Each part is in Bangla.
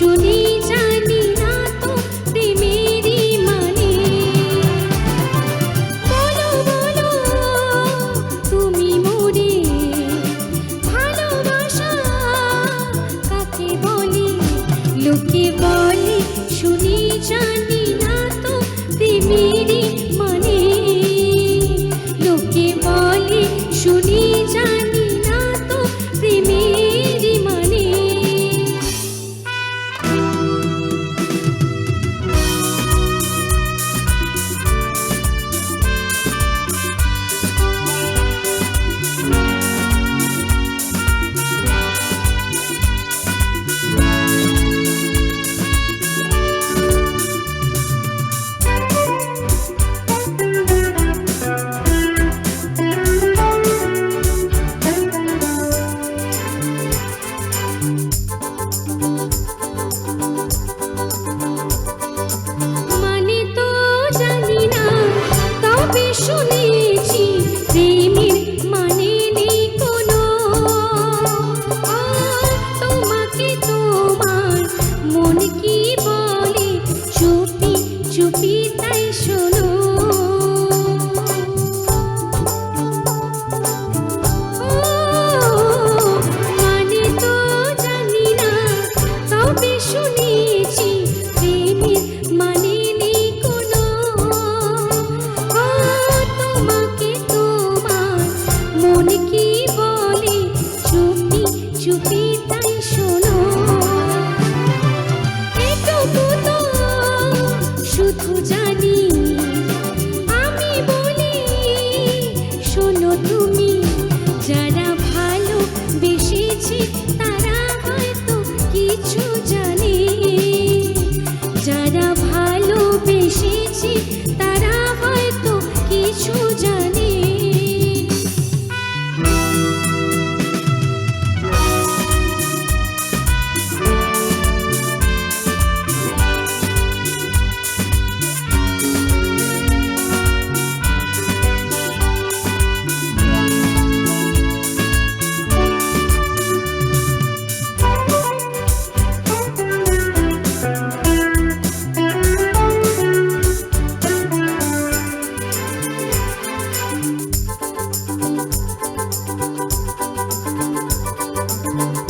শুনি জানি না তো প্রেমেরই মানে। বলো বলো তুমি মোরে ভালোবাসা কাকে বলে? লোকে বলে শুনি জানি না তো প্রেমেরই মানে। লোকে বলে শুনি জানি না তো প্রেমেরই মানে। মানে তো জানি না তবে শুনেছি প্রেমের মানে নেই কোনো। তোমাকে তোমার মন কি বলে চুপি চুপি তাই শোনো। মানে তো জানি না তবে শুনেছি প্রেমের মানে নেই কোনো। তোমাকে তোমার মন কি বলে চুপি চুপি তাই শোনো। এটুকু তো শুধু জানি আমি বলি শোনো তুমি। যারা ভালোবেসেছে তারা হয়তো কিছু জানে। যারা ভালোবেসেছে তারা হয়তো কিছু জানে।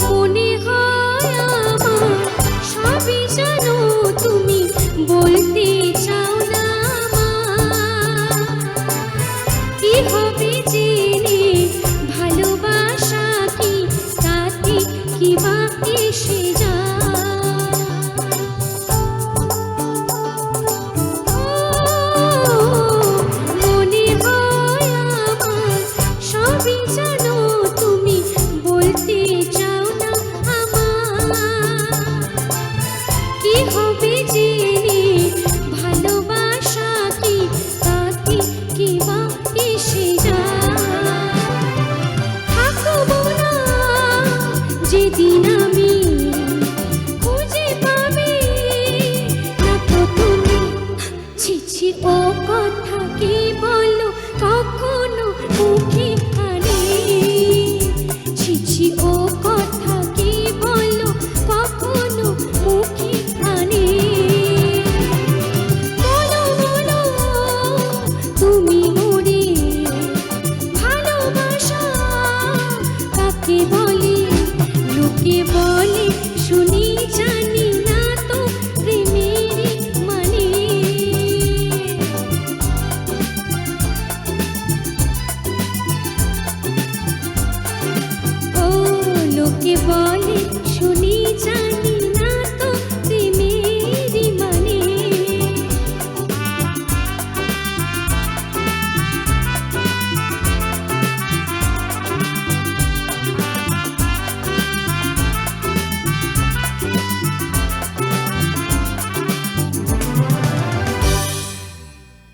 মনে হয় আমার সবই জানো তুমি বলতে চাও না আমার। কি হবে জেনে ভালোবাসা কি তাতে কি বা এসে যায়। মনে হয় আমার সবই জানো তুমি বলতে চাও না আমার। কি হবে জেনে ভালোবাসা কি তাতে কি বা এসে যায়। থাকবো না যেদিন আমি খুঁজে পাবে না তো তুমি। ছি ছি ও কথা কি বলো কখনো মুখে আনে। ছি ছি ও কথা কি বলো কখনো মুখে আনে। বলো বলো তুমি মোরে ভালোবাসা কাকে বলে? লোকে বলে